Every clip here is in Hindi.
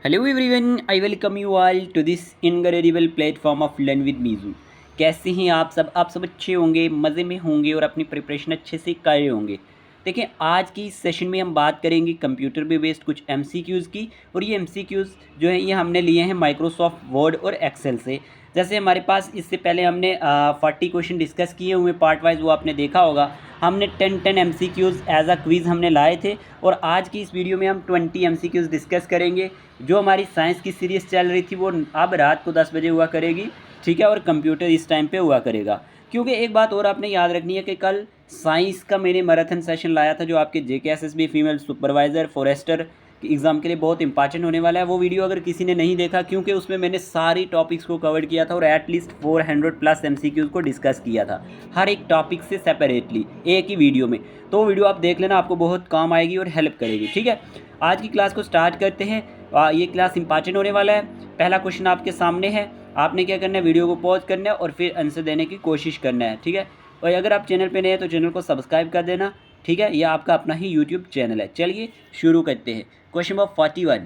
Hello everyone, I welcome you all to this incredible platform of learn with Meeju. कैसे हैं आप सब अच्छे होंगे, मज़े में होंगे और अपनी प्रिपरेशन अच्छे से कर रहे होंगे। देखिए, आज की इस सेशन में हम बात करेंगे कंप्यूटर पे बेस्ड कुछ एमसीक्यूज़ की। और ये एमसीक्यूज़ जो है ये हमने लिए हैं माइक्रोसॉफ्ट वर्ड और एक्सेल से। जैसे हमारे पास इससे पहले हमने 40 क्वेश्चन डिस्कस किए हुए पार्ट वाइज, वो आपने देखा होगा। हमने 10 एमसीक्यूज़ एज अ क्विज़ हमने लाए थे। और आज की इस वीडियो में हम 20 एमसीक्यूज़ डिस्कस करेंगे। जो हमारी साइंस की सीरीज़ चल रही थी वो अब रात को 10 बजे हुआ करेगी, ठीक है। और कंप्यूटर इस टाइम पे हुआ करेगा। क्योंकि एक बात और आपने याद रखनी है कि कल साइंस का मैंने मैराथन सेशन लाया था, जो आपके JKSSB female supervisor forester exam के लिए बहुत इंपॉर्टेंट होने वाला है। वो वीडियो अगर किसी ने नहीं देखा, क्योंकि उसमें मैंने सारी टॉपिक्स को कवर किया था और एटलीस्ट 400+ एमसीक्यूज़ को डिस्कस किया था, हर एक टॉपिक से सेपरेटली एक ही वीडियो में। तो वो वीडियो आप देख लेना, आपको बहुत काम आएगी और हेल्प करेगी, ठीक है। आज की क्लास को स्टार्ट करते हैं। ये क्लास इंपॉर्टेंट होने वाला है। पहला क्वेश्चन आपके सामने है। आपने क्या करना है, वीडियो को पॉज करना है और फिर आंसर देने की कोशिश करना है, ठीक है। और अगर आप चैनल पे नए हैं तो चैनल को सब्सक्राइब कर देना, ठीक है। ये आपका अपना ही यूट्यूब चैनल है। चलिए शुरू करते हैं। Question number 41,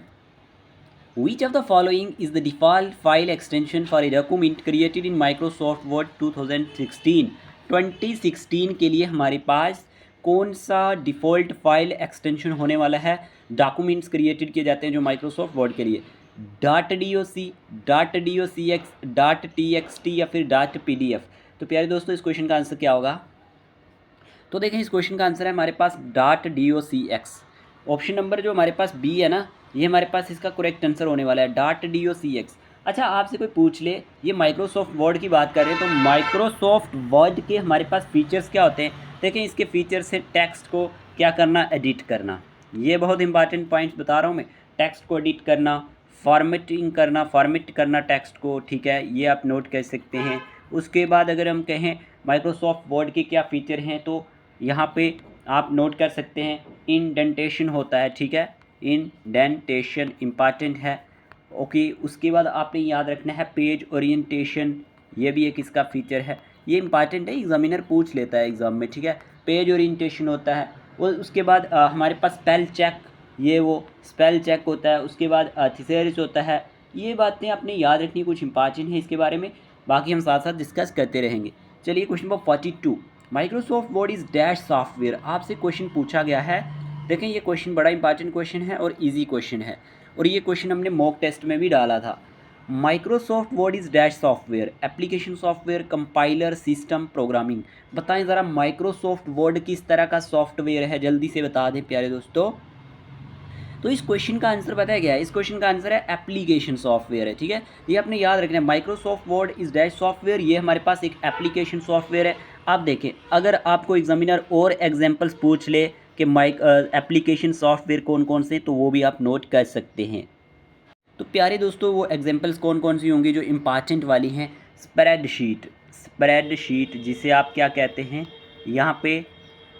which of the following is the default file extension for a document created in Microsoft word 2016। 2016 के लिए हमारे पास कौन सा डिफ़ॉल्ट फाइल एक्सटेंशन होने वाला है। डॉक्यूमेंट्स क्रिएटेड किए जाते हैं जो माइक्रोसॉफ्ट वर्ड के लिए, dot D O C, dot D O C X, dot T X T या फिर डॉट पी डी एफ। तो प्यारे दोस्तों, इस क्वेश्चन का आंसर क्या होगा? तो देखें, इस क्वेश्चन का आंसर है हमारे पास dot D O C x. Option number जो हमारे पास बी है ना, ये हमारे पास इसका करेक्ट आंसर होने वाला है, dot D O C x. अच्छा, आपसे कोई पूछ ले, ये माइक्रोसॉफ्ट वर्ड की बात कर रहे हैं, तो माइक्रोसॉफ्ट वर्ड के हमारे पास फीचर्स क्या होते हैं? देखें, इसके फीचर्स हैं टेक्स्ट को क्या करना, एडिट करना। ये बहुत इंपॉर्टेंट पॉइंट्स बता रहा हूँ मैं। टेक्स्ट को एडिट करना, फॉर्मेटिंग करना, फॉर्मेट करना टेक्स्ट को, ठीक है, ये आप नोट कर सकते हैं। उसके बाद अगर हम कहें माइक्रोसॉफ्ट वर्ड के क्या फ़ीचर हैं, तो यहाँ पे आप नोट कर सकते हैं, इंडेंटेशन होता है, ठीक है। इंडेंटेशन इम्पॉर्टेंट है, ओके। उसके बाद आपने याद रखना है पेज ओरिएंटेशन, ये भी एक इसका फीचर है। ये इंपॉर्टेंट है, एग्जामिनर पूछ लेता है एग्ज़ाम में, ठीक है। पेज ओरिएंटेशन होता है। और उसके बाद हमारे पास स्पेल चेक, ये वो स्पेल चेक होता है। उसके बाद थिसेरिस होता है। ये बातें आपने याद रखनी, कुछ इंपॉर्टेंट है इसके बारे में। बाकी हम साथ साथ डिस्कस करते रहेंगे। चलिए question number 42, Microsoft word is dash software. आपसे क्वेश्चन पूछा गया है। देखें, ये क्वेश्चन बड़ा इंपॉर्टेंट क्वेश्चन है और इजी क्वेश्चन है। और ये क्वेश्चन हमने मॉक टेस्ट में भी डाला था। Microsoft word is dash software, application software, compiler, system, programming. बताएं ज़रा, माइक्रोसॉफ्ट वर्ड किस तरह का सॉफ्टवेयर है? जल्दी से बता दें प्यारे दोस्तों। तो इस क्वेश्चन का आंसर पता है क्या है? इस क्वेश्चन का आंसर है एप्लीकेशन सॉफ्टवेयर है, ठीक है। ये आपने याद रखना है, Microsoft word is dash software, ये हमारे पास एक एप्लीकेशन सॉफ्टवेयर है। आप देखें, अगर आपको एग्जामिनर और एग्जांपल्स पूछ ले कि एप्लीकेशन सॉफ्टवेयर कौन कौन से, तो वो भी आप नोट कर सकते हैं। तो प्यारे दोस्तों, वो एग्जांपल्स कौन कौन सी होंगी जो इम्पॉर्टेंट वाली हैं? स्प्रेडशीट, स्प्रेडशीट जिसे आप क्या कहते हैं यहाँ पे,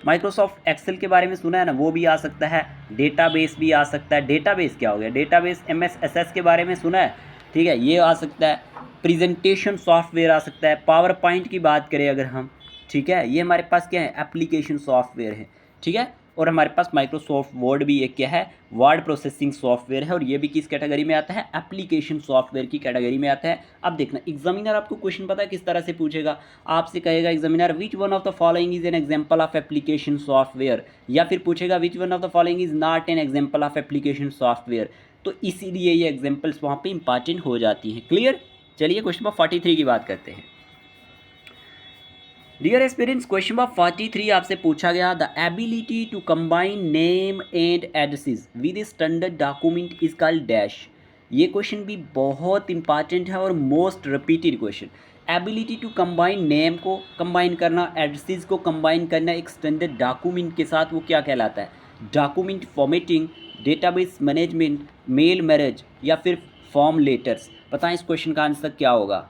माइक्रोसॉफ्ट एक्सेल के बारे में सुना है ना, वो भी आ सकता है। डेटाबेस भी आ सकता है। डेटाबेस क्या हो गया? डेटाबेस एमएस एसएस के बारे में सुना है, ठीक है, ये आ सकता है। प्रेजेंटेशन सॉफ्टवेयर आ सकता है। पावर पॉइंट की बात करें अगर हम, ठीक है, ये हमारे पास क्या है? एप्लीकेशन सॉफ्टवेयर है, ठीक है। और हमारे पास माइक्रोसॉफ्ट वर्ड भी एक क्या है? वर्ड प्रोसेसिंग सॉफ्टवेयर है। और ये भी किस कैटेगरी में आता है? एप्लीकेशन सॉफ्टवेयर की कैटेगरी में आता है। अब देखना, एग्जामिनर आपको क्वेश्चन पता है किस तरह से पूछेगा? आपसे कहेगा examiner, which one of the following is an example of application software, या फिर पूछेगा which one of the following is not an example of application software. तो इसीलिए ये एग्जाम्पल्स वहाँ पे इंपॉर्टेंट हो जाती हैं। क्लियर? चलिए क्वेश्चन नंबर 43 की बात करते हैं। डियर एक्सपीरियंस, क्वेश्चन नंबर 43 आपसे पूछा गया, the ability to combine name and addresses with standard document is called dash. ये क्वेश्चन भी बहुत इंपॉर्टेंट है और most repeated question. Ability to combine, name को कंबाइन करना, एड्रेसेस को कंबाइन करना एक स्टैंडर्ड डॉक्यूमेंट के साथ, वो क्या कहलाता है? Document formatting, database management, mail merge या फिर फॉर्म लेटर्स। बताएं इस क्वेश्चन का आंसर क्या होगा?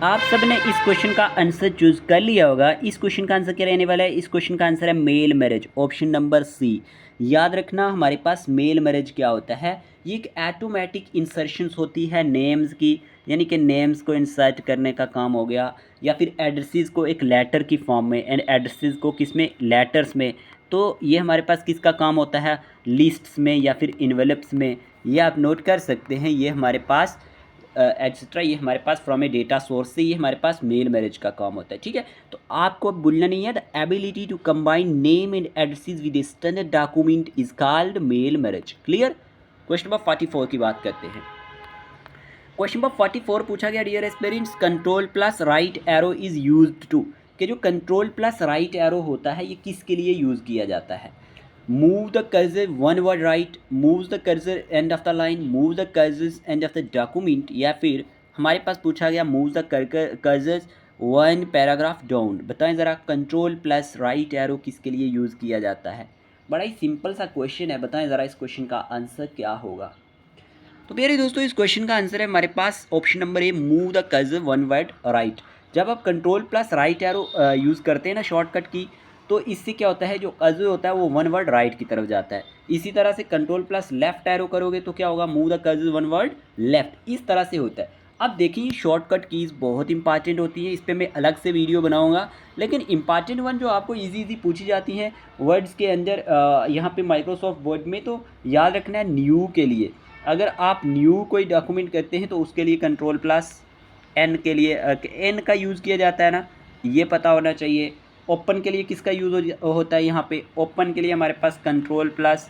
आप सब ने इस क्वेश्चन का आंसर चूज कर लिया होगा। इस क्वेश्चन का आंसर क्या रहने वाला है? इस क्वेश्चन का आंसर है mail merge, option number C. याद रखना, हमारे पास मेल मैरिज क्या होता है? ये एक ऑटोमेटिक इंसर्शंस होती है नेम्स की, यानी कि नेम्स को इंसर्ट करने का काम हो गया, या फिर एड्रेसेस को एक लेटर की फॉर्म में, एंड एड्रेसेस को किस में? लेटर्स में तो ये हमारे पास किसका काम होता है, लिस्ट्स में या फिर इन्वेलप्स में, ये आप नोट कर सकते हैं। ये हमारे पास एटसेट्रा, ये हमारे पास फ्रॉम ए डेटा सोर्स से ये हमारे पास मेल मैरिज का काम होता है, ठीक है। तो आपको अब भूलना नहीं है, the ability to combine name and addresses with standard document is called mail merge. Clear. Question number 44 की बात करते हैं। क्वेश्चन नंबर 44 पूछा गया, dear aspirants, control plus right arrow is used to, कि जो कंट्रोल प्लस राइट एरो होता है ये किसके लिए यूज़ किया जाता है। Move the cursor one word right, move the cursor end of the line, move the cursor end of the document, या फिर हमारे पास पूछा गया move the cursor one paragraph down. बताएं ज़रा कंट्रोल प्लस राइट एरो किसके लिए यूज़ किया जाता है। बड़ा ही सिंपल सा क्वेश्चन है, बताएं ज़रा इस क्वेश्चन का आंसर क्या होगा। तो प्यारे दोस्तों इस क्वेश्चन का आंसर है हमारे पास option number A, move the cursor one word right. जब आप control plus right arrow use करते हैं ना शॉर्टकट की, तो इससे क्या होता है, जो कर्सर होता है वो वन वर्ड राइट की तरफ जाता है। इसी तरह से कंट्रोल प्लस लेफ्ट एरो करोगे तो क्या होगा, move the cursor one word left, इस तरह से होता है। अब देखिए शॉर्टकट कीज़ बहुत इंपॉर्टेंट होती हैं, इस पर मैं अलग से वीडियो बनाऊंगा, लेकिन इंपॉर्टेंट वन जो आपको इजी पूछी जाती हैं वर्ड्स के अंदर यहाँ पे माइक्रोसॉफ्ट वर्ड में, तो याद रखना है न्यू के लिए, अगर आप न्यू कोई डॉक्यूमेंट करते हैं तो उसके लिए कंट्रोल प्लस एन के लिए एन का यूज़ किया जाता है ना, ये पता होना चाहिए। ओपन के लिए किसका यूज़ होता है, यहाँ पे ओपन के लिए हमारे पास कंट्रोल प्लस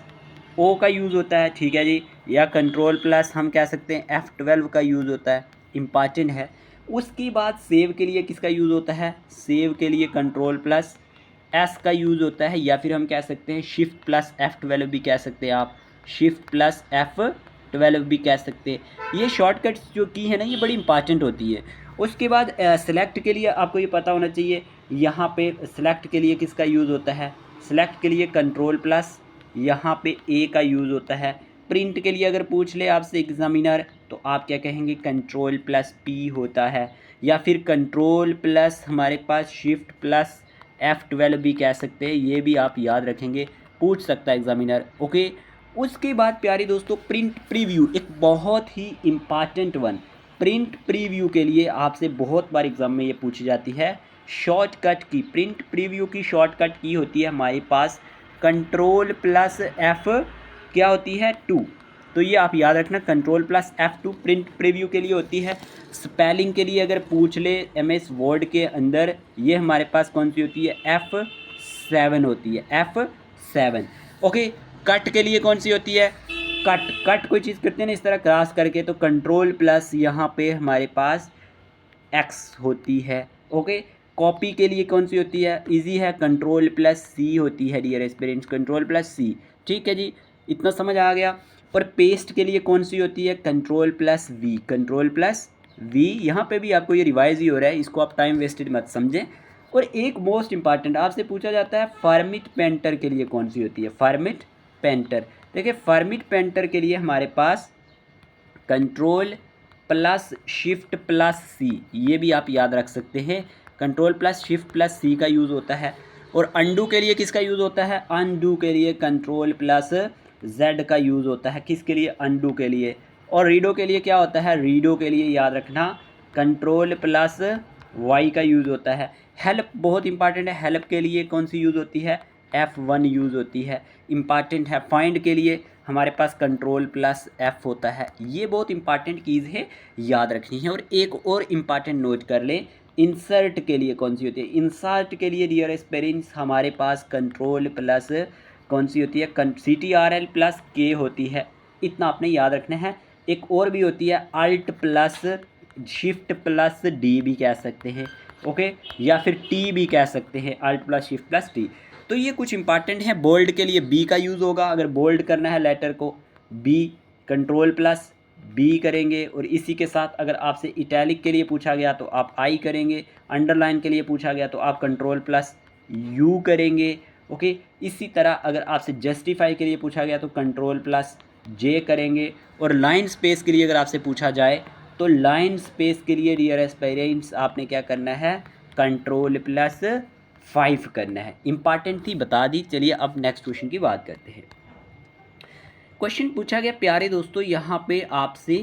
ओ का यूज़ होता है, ठीक है जी, या कंट्रोल प्लस हम कह सकते हैं F12 का यूज़ होता है, इम्पॉर्टेंट है। उसके बाद सेव के लिए किसका यूज़ होता है, सेव के लिए कंट्रोल प्लस एस का यूज़ होता है, या फिर हम कह सकते हैं शिफ्ट प्लस F12 भी कह सकते हैं आप, शिफ्ट प्लस F12 भी कह सकते हैं। ये शॉर्टकट्स जो की है ना ये बड़ी इंपॉर्टेंट होती है। उसके बाद सेलेक्ट के लिए आपको ये पता होना चाहिए, यहाँ पे सेलेक्ट के लिए किसका यूज़ होता है, सेलेक्ट के लिए कंट्रोल प्लस यहाँ पे ए का यूज़ होता है। प्रिंट के लिए अगर पूछ ले आपसे एग्जामिनर तो आप क्या कहेंगे, कंट्रोल प्लस पी होता है, या फिर कंट्रोल प्लस हमारे पास शिफ्ट प्लस F12 भी कह सकते हैं, ये भी आप याद रखेंगे, पूछ सकता है एग्जामिनर। ओके। उसके बाद प्यारे दोस्तों प्रिंट प्रीव्यू, एक बहुत ही इम्पॉर्टेंट वन। प्रिंट प्रीव्यू के लिए आपसे बहुत बार एग्जाम में ये पूछी जाती है शॉर्टकट की। प्रिंट प्रीव्यू की शॉर्टकट की होती है हमारे पास कंट्रोल प्लस F क्या होती है 2, तो ये आप याद रखना control plus F2 print preview के लिए होती है। स्पेलिंग के लिए अगर पूछ ले MS वर्ड के अंदर, ये हमारे पास कौन सी होती है, F7 होती है, F7। ओके। कट के लिए कौन सी होती है, कट कोई चीज़ करते हैं ना इस तरह क्रॉस करके, तो कंट्रोल प्लस यहाँ पे हमारे पास X होती है। ओके। कॉपी के लिए कौन सी होती है, इजी है, कंट्रोल प्लस C होती है dear aspirants, control plus C, ठीक है जी, इतना समझ आ गया। और पेस्ट के लिए कौन सी होती है, control plus V, control plus V। यहाँ पे भी आपको ये रिवाइज ही हो रहा है, इसको आप टाइम वेस्टेड मत समझें। और एक मोस्ट इंपॉर्टेंट आपसे पूछा जाता है फॉर्मेट पेंटर के लिए कौन सी होती है, फॉर्मेट पेंटर। देखिए फॉर्मेट पेंटर के लिए हमारे पास कंट्रोल प्लस शिफ्ट प्लस सी, ये भी आप याद रख सकते हैं, कंट्रोल प्लस शिफ्ट प्लस सी का यूज़ होता है। और अंडू के लिए किसका यूज़ होता है, अंडू के लिए कंट्रोल प्लस जेड का यूज़ होता है, किसके लिए, अंडू के लिए। और रीडो के लिए क्या होता है, रीडो के लिए याद रखना कंट्रोल प्लस वाई का यूज़ होता है। हेल्प बहुत इंपॉर्टेंट है, हेल्प के लिए कौन सी यूज़ होती है, F1 यूज़ होती है, इंपॉर्टेंट है। फाइंड के लिए हमारे पास कंट्रोल प्लस F होता है। ये बहुत इंपॉर्टेंट चीज़ है, याद रखनी है। और एक और इम्पॉर्टेंट नोट कर लें, इंसर्ट के लिए कौन सी होती है, इंसर्ट के लिए डियर एस्पिरेंट्स हमारे पास कंट्रोल प्लस कौन सी होती है, CTRL प्लस K होती है, इतना आपने याद रखना है। एक और भी होती है alt plus shift plus D भी कह सकते हैं, ओके, या फिर T भी कह सकते हैं, alt plus shift plus T। तो ये कुछ इंपॉर्टेंट है। बोल्ड के लिए B का यूज़ होगा, अगर बोल्ड करना है लेटर को B, कंट्रोल प्लस B करेंगे। और इसी के साथ अगर आपसे इटैलिक के लिए पूछा गया तो आप I करेंगे, अंडरलाइन के लिए पूछा गया तो आप कंट्रोल प्लस U करेंगे, ओके। इसी तरह अगर आपसे जस्टिफाई के लिए पूछा गया तो कंट्रोल प्लस J करेंगे। और लाइन स्पेस के लिए अगर आपसे पूछा जाए तो लाइन स्पेस के लिए डियर एस्पिरेंट्स आपने क्या करना है, कंट्रोल प्लस 5 करना है। इंपॉर्टेंट थी, बता दी। चलिए अब नेक्स्ट क्वेश्चन की बात करते हैं। क्वेश्चन पूछा गया प्यारे दोस्तों यहाँ पे आपसे,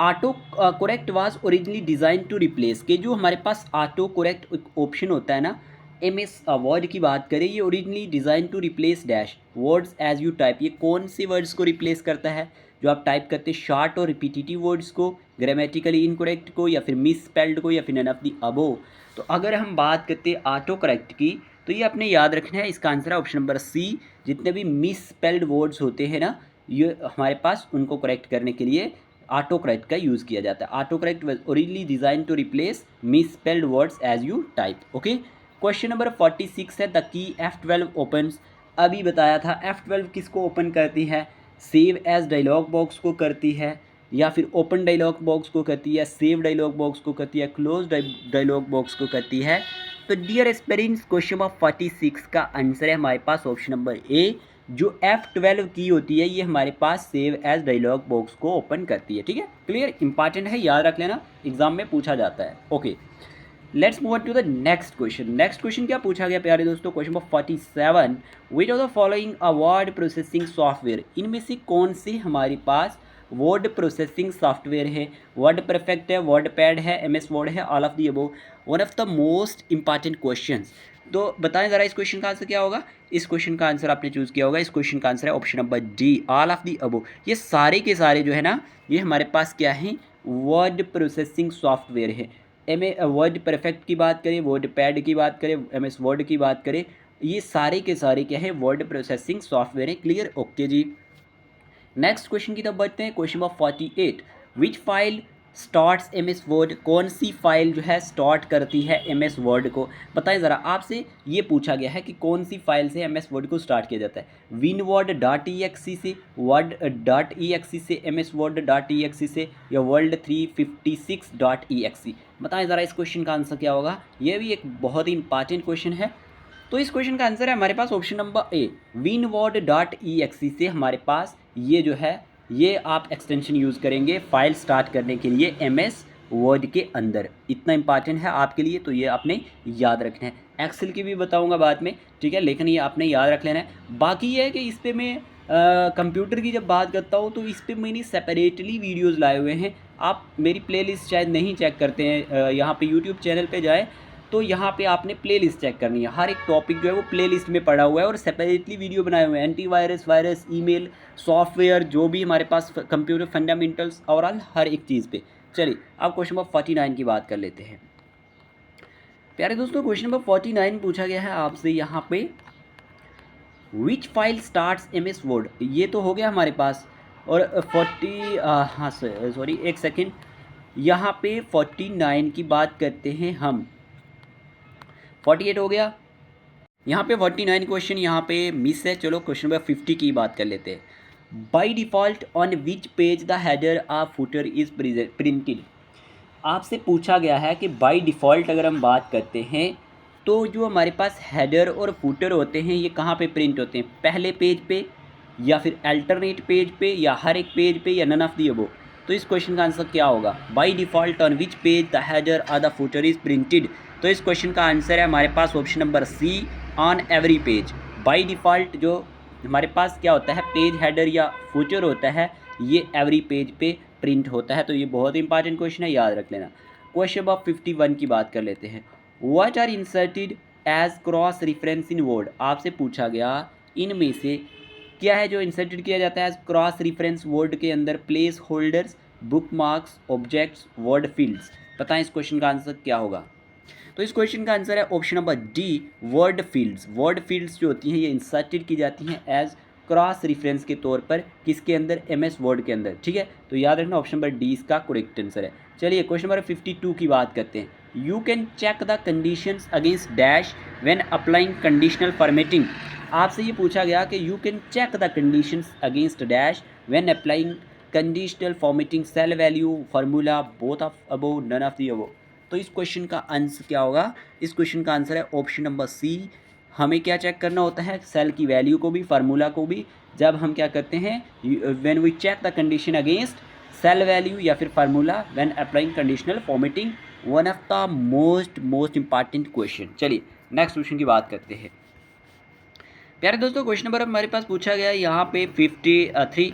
autocorrect was originally designed to replace, के जो हमारे पास ऑटो करेक्ट ऑप्शन होता है ना, MS वर्ड की बात करें, ये originally designed to replace dash words as you type. ये कौन से वर्ड्स को रिप्लेस करता है? जो आप टाइप करते हैं शॉर्ट और रिपीटिटिव वर्ड्स को, ग्रामेटिकली इनकरेक्ट को, या फिर मिस स्पेल्ड को, या फिर नन ऑफ द अबोव। तो अगर हम बात करते हैं ऑटो करेक्ट की, तो ये आपने याद रखना है, इसका आंसर है ऑप्शन नंबर सी। जितने भी मिस स्पेल्ड वर्ड्स होते हैं ना, ये हमारे पास उनको करेक्ट करने के लिए ऑटो करेक्ट का यूज़ किया जाता है। Autocorrect was originally designed to replace misspelled words as you type. Okay, question number 46 है, द की F12 ओपन्स। अभी बताया था F12 किसको ओपन करती है? सेव एज डायलॉग बॉक्स को करती है, या फिर ओपन डायलॉग बॉक्स को करती है, सेव डायलॉग बॉक्स को करती है, क्लोज डायलॉग बॉक्स को करती है। तो डियर एस्पिरेंट्स, क्वेश्चन नंबर 46 का आंसर है हमारे पास ऑप्शन नंबर ए। जो F12 की होती है, ये हमारे पास सेव एज डायलॉग बॉक्स को ओपन करती है। ठीक है, क्लियर, इंपॉर्टेंट है, याद रख लेना, एग्जाम में पूछा जाता है। Okay, let's move on to the next question. Next question क्या पूछा गया प्यारे दोस्तों? Question number 47, which of the following a word processing software. इनमें से कौन से हमारे पास वर्ड प्रोसेसिंग सॉफ्टवेयर है? वर्ड परफेक्ट है, वर्ड पैड है, MS वर्ड है, all of the above. One of the most important questions. तो बताएं ज़रा इस क्वेश्चन का आंसर क्या होगा? इस क्वेश्चन का आंसर आपने चूज़ किया होगा, इस क्वेश्चन का आंसर है option number D, all of the above. ये सारे के सारे जो है ना, ये हमारे पास क्या है? वर्ड प्रोसेसिंग सॉफ्टवेयर है। वर्ड परफेक्ट की बात करें, वर्ड पैड की बात करें, MS वर्ड की बात करें, ये सारे के सारे क्या है? वर्ड प्रोसेसिंग सॉफ्टवेयर है। क्लियर, ओके जी। नेक्स्ट क्वेश्चन की तरफ बढ़ते हैं। क्वेश्चन नंबर 48, विच फाइल स्टार्ट्स MS वर्ड। कौन सी फाइल जो है स्टार्ट करती है MS वर्ड को? बताएं ज़रा, आपसे ये पूछा गया है कि कौन सी फाइल से MS वर्ड को स्टार्ट किया जाता है। winword.exe से, word.exe से, MS word.exe से, या world356.exe। बताएं ज़रा इस क्वेश्चन का आंसर क्या होगा? ये भी एक बहुत ही इंपॉर्टेंट क्वेश्चन है। तो इस क्वेश्चन का आंसर है हमारे पास ऑप्शन नंबर ए, winword.exe से हमारे पास ये जो है, ये आप एक्सटेंशन यूज़ करेंगे फाइल स्टार्ट करने के लिए MS वर्ड के अंदर। इतना इंपॉर्टेंट है आपके लिए, तो ये आपने याद रखना है। एक्सेल की भी बताऊंगा बाद में, ठीक है, लेकिन ये आपने याद रख लेना है। बाकी ये है कि इस पर मैं कंप्यूटर की जब बात करता हूँ, तो इस पर मैंने सेपरेटली वीडियोज़ लाए हुए हैं। आप मेरी प्लेलिस्ट शायद नहीं चेक करते हैं, यहाँ पे यूट्यूब चैनल पे जाए तो यहाँ पे आपने प्लेलिस्ट चेक करनी है। हर एक टॉपिक जो है वो प्लेलिस्ट में पड़ा हुआ है, और सेपरेटली वीडियो बनाए हुए हैं, एंटीवायरस, वायरस, ईमेल, सॉफ्टवेयर, जो भी हमारे पास कंप्यूटर फंडामेंटल्स, ओवरऑल हर एक चीज़ पे। चलिए अब क्वेश्चन नंबर 49 की बात कर लेते हैं। प्यारे दोस्तों, क्वेश्चन नंबर 49 पूछा गया है आपसे यहाँ पे, विच फाइल स्टार्ट्स MS वर्ड। ये तो हो गया हमारे पास। और 40 हाँ सॉरी एक सेकेंड, यहाँ पे 49 की बात करते हैं हम। 48 हो गया, यहाँ पे 49 क्वेश्चन यहाँ पे मिस है। चलो क्वेश्चन नंबर 50 की बात कर लेते हैं। By default on which page the header or footer is printed. आपसे पूछा गया है कि बाय डिफ़ॉल्ट अगर हम बात करते हैं, तो जो हमारे पास हेडर और फुटर होते हैं, ये कहाँ पे प्रिंट होते हैं? पहले पेज पे, या फिर अल्टरनेट पेज पे, या हर एक पेज पे, या नन ऑफ द अबव। तो इस क्वेश्चन का आंसर क्या होगा? By default on which page the header और द फुटर इज़ प्रिंटेड। तो इस क्वेश्चन का आंसर है हमारे पास option number C, on every page. By default जो हमारे पास क्या होता है, पेज हेडर या फुटर होता है, ये एवरी पेज पे प्रिंट होता है। तो ये बहुत इंपॉर्टेंट क्वेश्चन है, याद रख लेना। क्वेश्चन नंबर 51 की बात कर लेते हैं। What are inserted as cross reference in Word. आपसे पूछा गया इनमें से क्या है जो इंसर्टेड किया जाता है एज क्रॉस रेफरेंस वर्ड के अंदर? Place holders, book marks, objects, word fields. बताएं इस क्वेश्चन का आंसर क्या होगा? तो इस क्वेश्चन का आंसर है option number D, word fields. Word fields जो होती हैं ये इंसर्टेड की जाती हैं एज क्रॉस रेफरेंस के तौर पर, किसके अंदर? MS वर्ड के अंदर। ठीक है, तो याद रखना ऑप्शन नंबर डी इसका करेक्ट आंसर है। चलिए क्वेश्चन नंबर 52 की बात करते हैं। You can check the conditions against dash when applying conditional formatting. आपसे ये पूछा गया कि you can check the conditions against dash when applying conditional formatting, cell value, formula, both of above, none of the above. तो इस क्वेश्चन का आंसर क्या होगा? इस क्वेश्चन का आंसर है ऑप्शन नंबर सी। हमें क्या चेक करना होता है? सेल की वैल्यू को भी, फार्मूला को भी। जब हम क्या करते हैं, when we check the condition against cell value या फिर formula when applying conditional formatting, one of the most important question. चलिए नेक्स्ट क्वेश्चन की बात करते हैं। प्यारे दोस्तों, क्वेश्चन नंबर हमारे पास पूछा गया है यहाँ पे 53,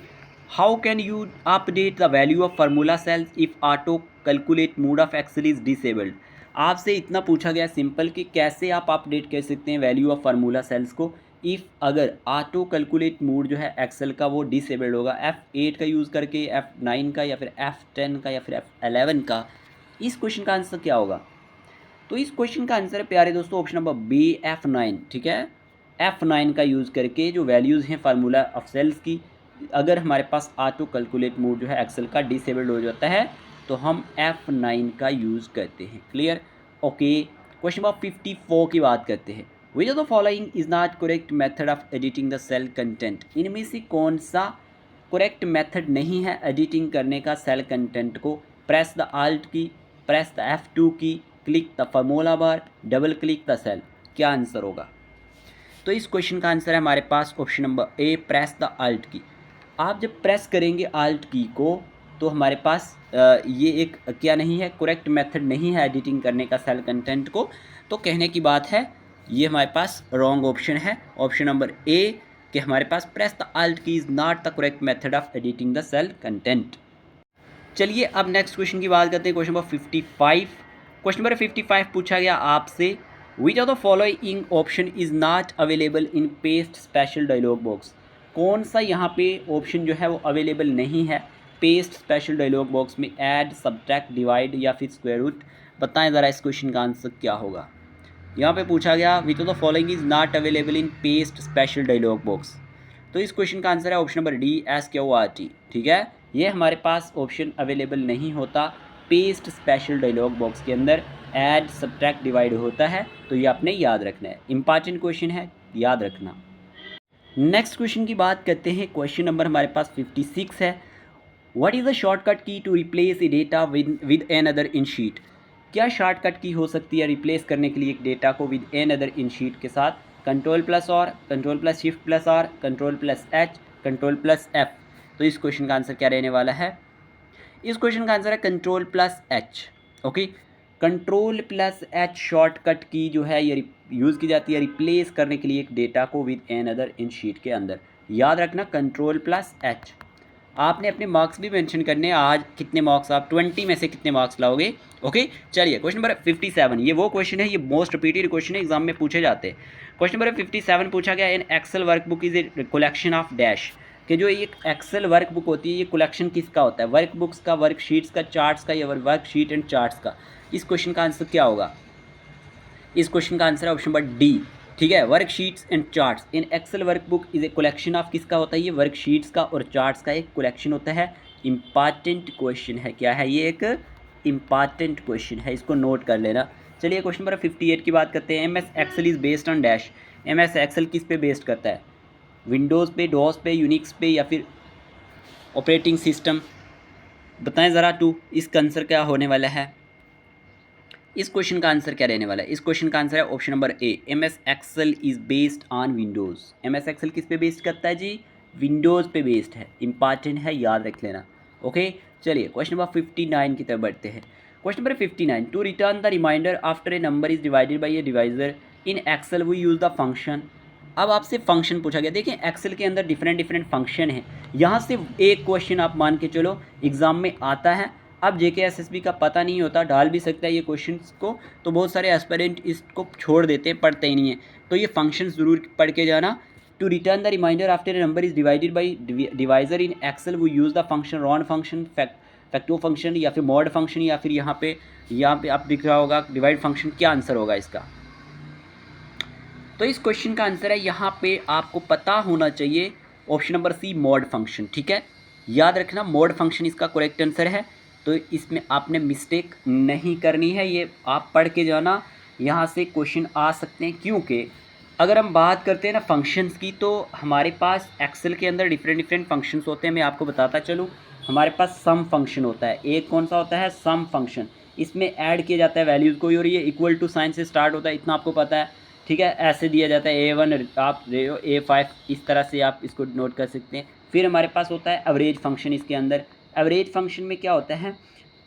how can you update the value of formula cells if auto calculate mode of Excel is disabled. आपसे इतना पूछा गया सिंपल कि कैसे आप अपडेट कर सकते हैं वैल्यू ऑफ फार्मूला सेल्स को इफ़ अगर ऑटो कैलकुलेट मोड जो है एक्सेल का वो डिसेबल्ड होगा F8 का यूज़ करके, F9 का या फिर F10 का या फिर F11 का। इस क्वेश्चन का आंसर क्या होगा? तो इस क्वेश्चन का आंसर है प्यारे दोस्तों ऑप्शन नंबर बी F9, ठीक है। F9 का यूज़ करके जो वैल्यूज़ हैं फार्मूला ऑफ सेल्स की, अगर हमारे पास ऑटो कैलकुलेट मोड जो है एक्सेल का डिसेबल्ड हो जाता है तो हम F9 का यूज़ करते हैं। क्लियर? ओके, क्वेश्चन नंबर 54 की बात करते हैं। Which of the following is not correct method of editing the cell content? इनमें से कौन सा करेक्ट मेथड नहीं है एडिटिंग करने का सेल कंटेंट को? Press the alt key, press the F2 key, click the formula bar, double click the cell. क्या आंसर होगा? तो इस क्वेश्चन का आंसर है हमारे पास option number A, press the alt key. आप जब प्रेस करेंगे आल्ट की को तो हमारे पास ये एक क्या नहीं है, करेक्ट मेथड नहीं है एडिटिंग करने का सेल कंटेंट को। तो कहने की बात है ये हमारे पास रॉन्ग ऑप्शन है, ऑप्शन नंबर ए कि हमारे पास press the alt key is not the correct method of editing the cell content. चलिए अब नेक्स्ट क्वेश्चन की बात करते हैं, क्वेश्चन नंबर 55। क्वेश्चन नंबर 55 पूछा गया आपसे विच of the following option is not available in paste special dialogue box? कौन सा यहाँ पे ऑप्शन जो है वो अवेलेबल नहीं है पेस्ट स्पेशल डायलॉग बॉक्स में? ऐड, सब्ट्रैक्ट, डिवाइड या फिर स्क्वायर रूट? बताएं ज़रा इस क्वेश्चन का आंसर क्या होगा। यहाँ पे पूछा गया विच of the following is not available in paste special dialogue box. तो इस क्वेश्चन का आंसर है ऑप्शन नंबर डी, SQRT, ठीक है। ये हमारे पास ऑप्शन अवेलेबल नहीं होता पेस्ट स्पेशल डायलॉग बॉक्स के अंदर, ऐड, सब्ट्रैक्ट, डिवाइड होता है। तो ये आपने याद रखना है, इंपॉर्टेंट क्वेश्चन है, याद रखना। नेक्स्ट क्वेश्चन की बात करते हैं, क्वेश्चन नंबर हमारे पास 56 है। What is the shortcut key to replace a data with another in sheet? क्या शॉर्टकट की हो सकती है रिप्लेस करने के लिए एक डेटा को with another in sheet के साथ? Control plus R, control plus shift plus R, control plus H, control plus F. तो इस क्वेश्चन का आंसर क्या रहने वाला है? इस क्वेश्चन का आंसर है control plus H. Okay, control plus H shortcut की जो है ये यूज़ की जाती है रिप्लेस करने के लिए एक डेटा को with another in sheet के अंदर। याद रखना कंट्रोल प्लस एच। आपने अपने मार्क्स भी मेंशन करने हैं, आज कितने मार्क्स आप 20 में से कितने मार्क्स लाओगे। ओके, चलिए क्वेश्चन नंबर 57, ये वो क्वेश्चन है, ये मोस्ट रिपीटेड क्वेश्चन है, एग्जाम में पूछे जाते हैं। क्वेश्चन नंबर 57 पूछा गया in Excel workbook is a collection of dash, कि जो एक एक्सेल वर्कबुक होती है ये कलेक्शन किसका होता है? वर्कबुक्स का, वर्कशीट्स का, चार्ट्स का या वर्कशीट एंड चार्ट्स का? इस क्वेश्चन का आंसर क्या होगा? इस क्वेश्चन का आंसर है ऑप्शन नंबर डी, ठीक है। Worksheets and charts in Excel workbook is a collection of, किसका होता है ये? वर्कशीट्स का और चार्ट्स का एक कलेक्शन होता है। इंपॉर्टेंट क्वेश्चन है, क्या है ये? एक इंपॉर्टेंट क्वेश्चन है, इसको नोट कर लेना। चलिए क्वेश्चन नंबर 58 की बात करते हैं। MS Excel is based on dash. MS Excel किस पे बेस्ड करता है? विंडोज़ पे, डॉस पे, यूनिक्स पे या फिर ऑपरेटिंग सिस्टम? बताएं ज़रा टू, इसका आंसर क्या होने वाला है? इस क्वेश्चन का आंसर क्या रहने वाला है? इस क्वेश्चन का आंसर है option number A, MS Excel is based on Windows. MS Excel किस पे बेस्ड करता है जी? विंडोज़ पे बेस्ड है। इंपॉर्टेंट है, याद रख लेना। ओके, चलिए क्वेश्चन नंबर 59 की तरफ बढ़ते हैं। Question number 59, to return the reminder after a number is divided by a divisor in Excel we use the function. अब आपसे फंक्शन पूछा गया। देखिए एक्सेल के अंदर डिफरेंट फंक्शन हैं, यहाँ से एक क्वेश्चन आप मान के चलो एग्ज़ाम में आता है। अब JK SSB का पता नहीं होता, डाल भी सकता है ये क्वेश्चंस को, तो बहुत सारे एस्पिरेंट इसको छोड़ देते हैं, पढ़ते ही नहीं है। तो ये फंक्शन ज़रूर पढ़ के जाना। To return the reminder after a number is divided by divisor in Excel we use the function round function, fact function या फिर मॉड फंक्शन या फिर यहाँ पे आप दिख रहा होगा डिवाइड फंक्शन। क्या आंसर होगा इसका? तो इस क्वेश्चन का आंसर है यहाँ पे आपको पता होना चाहिए option number C, mod function, ठीक है। याद रखना मॉड फंक्शन इसका करेक्ट आंसर है। तो इसमें आपने मिस्टेक नहीं करनी है, ये आप पढ़ के जाना, यहाँ से क्वेश्चन आ सकते हैं। क्योंकि अगर हम बात करते हैं ना फंक्शंस की, तो हमारे पास एक्सेल के अंदर डिफरेंट फंक्शंस होते हैं। मैं आपको बताता चलूँ, हमारे पास सम फंक्शन होता है, एक कौन सा होता है? सम फंक्शन। इसमें ऐड किया जाता है वैल्यूज़ को, और ये इक्वल टू साइन से स्टार्ट होता है, इतना आपको पता है, ठीक है। ऐसे दिया जाता है A1 आप 0 A5, इस तरह से आप इसको नोट कर सकते हैं। फिर हमारे पास होता है एवरेज फंक्शन इसके अंदर। एवरेज फंक्शन में क्या होता है?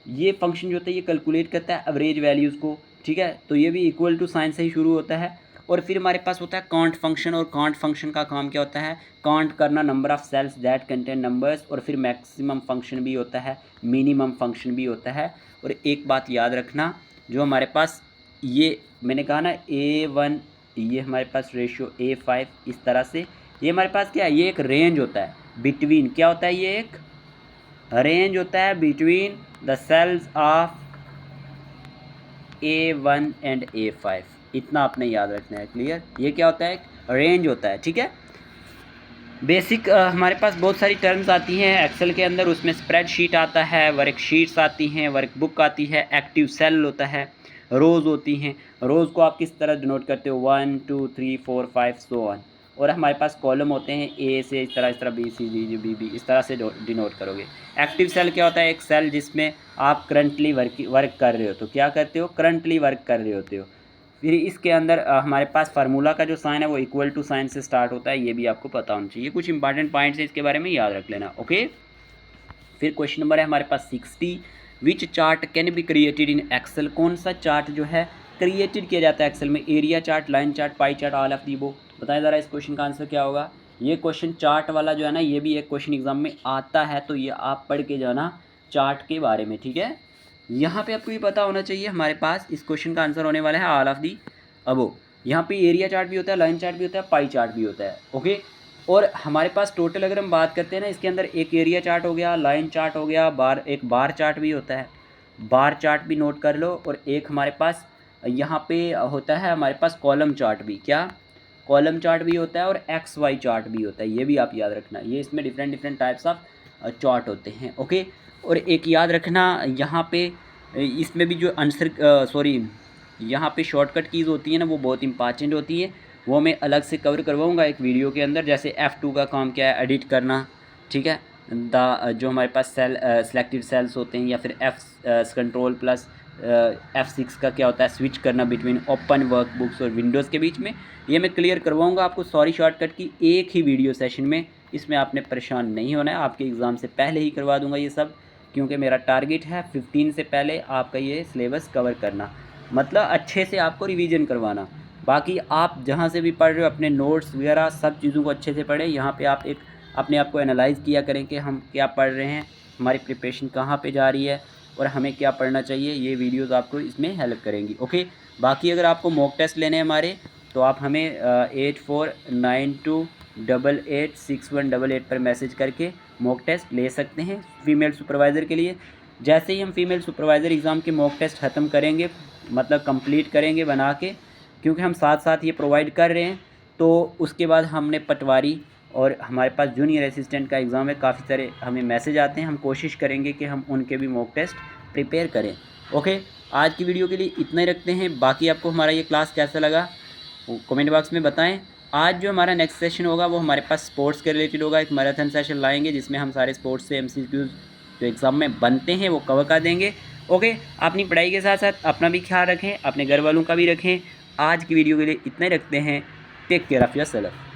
ये फंक्शन जो होता है ये कैलकुलेट करता है एवरेज वैल्यूज़ को, ठीक है। तो ये भी इक्वल टू साइन से ही शुरू होता है। और फिर हमारे पास होता है काउंट फंक्शन, और काउंट फंक्शन का काम क्या होता है? काउंट करना number of cells that contain numbers. और फिर मैक्सिमम फंक्शन भी होता है, मिनिमम फंक्शन भी होता है। और एक बात याद रखना, जो हमारे पास ये मैंने कहा ना A1, ये हमारे पास रेशियो A5, इस तरह से ये हमारे पास क्या है, ये एक रेंज होता है बिटवीन, क्या होता है, ये एक रेंज होता है between the cells of A1 and A5। इतना आपने याद रखना है, क्लियर। ये क्या होता है, एक रेंज होता है, ठीक है। बेसिक हमारे पास बहुत सारी टर्म्स आती हैं एक्सेल के अंदर, उसमें स्प्रेडशीट आता है, वर्कशीट्स आती हैं, वर्कबुक आती है, एक्टिव सेल होता है, रोज़ होती हैं। रोज़ को आप किस तरह डिनोट करते हो, 1 2 3 4 5 सो ऑन। और हमारे पास कॉलम होते हैं, ए से इस तरह B C G B B, इस तरह से डिनोट करोगे। एक्टिव सेल क्या होता है, एक सेल जिसमें आप करंटली वर्क कर रहे हो, तो क्या करते हो, करंटली वर्क कर रहे होते हो। फिर इसके अंदर हमारे पास फार्मूला का जो साइन है वो इक्वल टू साइन से स्टार्ट होता है, ये भी आपको पता होना चाहिए। कुछ इंपॉर्टेंट पॉइंट्स है, इसके बारे में याद रख लेना, ओके। फिर क्वेश्चन नंबर है हमारे पास 60, which chart can be created in Excel. कौन सा चार्ट जो है क्रिएटेड किया जाता है एक्सेल में, area chart, line chart, pie chart, all of the above. बताएं ज़रा इस क्वेश्चन का आंसर क्या होगा। ये क्वेश्चन चार्ट वाला जो है ना, ये भी एक क्वेश्चन एग्जाम में आता है, तो ये आप पढ़ के जाना चार्ट के बारे में, ठीक है। यहाँ पे आपको ये पता होना चाहिए, हमारे पास इस क्वेश्चन का आंसर होने वाला है ऑल ऑफ दी अबव। यहाँ पे एरिया चार्ट भी होता है, लाइन चार्ट भी होता है, पाई चार्ट भी होता है, ओके। और हमारे पास टोटल अगर हम बात करते हैं ना, इसके अंदर एक एरिया चार्ट हो गया, लाइन चार्ट हो गया, एक बार चार्ट भी होता है, बार चार्ट भी नोट कर लो। और एक हमारे पास यहाँ पे होता है हमारे पास कॉलम चार्ट भी, क्या, कॉलम चार्ट भी होता है, और एक्स वाई चार्ट भी होता है, ये भी आप याद रखना। ये इसमें डिफरेंट टाइप्स ऑफ चार्ट होते हैं, ओके। और एक याद रखना, यहाँ पे इसमें भी जो आंसर यहाँ पे शॉर्टकट कीज़ होती हैं ना, वो बहुत इंपॉर्टेंट होती है, वो मैं अलग से कवर करवाऊँगा एक वीडियो के अंदर। जैसे F2 का काम क्या है, एडिट करना, ठीक है। जो हमारे पास सेलेक्टेड सेल्स होते हैं, या फिर कंट्रोल प्लस F6 का क्या होता है, स्विच करना बिटवीन ओपन वर्कबुक्स और विंडोज़ के बीच में, ये मैं क्लियर करवाऊँगा आपको सॉरी शॉर्टकट की एक ही वीडियो सेशन में। इसमें आपने परेशान नहीं होना है, आपके एग्ज़ाम से पहले ही करवा दूँगा ये सब, क्योंकि मेरा टारगेट है 15 से पहले आपका ये सिलेबस कवर करना, मतलब अच्छे से आपको रिवीजन करवाना। बाकी आप जहाँ से भी पढ़ रहे हो, अपने नोट्स वगैरह सब चीज़ों को अच्छे से पढ़ें। यहाँ पे आप एक अपने आप को एनालाइज़ किया करें कि हम क्या पढ़ रहे हैं, हमारी प्रिपरेशन कहाँ पे जा रही है, और हमें क्या पढ़ना चाहिए। ये वीडियोस आपको इसमें हेल्प करेंगी, ओके। बाकी अगर आपको मॉक टेस्ट लेने हैं हमारे, तो आप हमें 8492886188 पर मैसेज करके मॉक टेस्ट ले सकते हैं फीमेल सुपरवाइज़र के लिए। जैसे ही हम फीमेल सुपरवाइज़र एग्ज़ाम के मॉक टेस्ट ख़त्म करेंगे, मतलब कंप्लीट करेंगे बना के, क्योंकि हम साथ साथ ये प्रोवाइड कर रहे हैं, तो उसके बाद हमने पटवारी और हमारे पास जूनियर असिस्टेंट का एग्ज़ाम है, काफ़ी सारे हमें मैसेज आते हैं, हम कोशिश करेंगे कि हम उनके भी मॉक टेस्ट प्रिपेयर करें, ओके। आज की वीडियो के लिए इतना ही रखते हैं। बाकी आपको हमारा ये क्लास कैसा लगा कमेंट बॉक्स में बताएं। आज जो हमारा नेक्स्ट सेशन होगा वो हमारे पास स्पोर्ट्स के रिलेटेड होगा, एक मैराथन सेशन लाएंगे, जिसमें हम सारे स्पोर्ट्स से MCQs जो एग्ज़ाम में बनते हैं वो कवर कर देंगे, ओके। अपनी पढ़ाई के साथ साथ अपना भी ख्याल रखें, अपने घर वालों का भी रखें। आज की वीडियो के लिए इतना ही रखते हैं। Take care of yourself.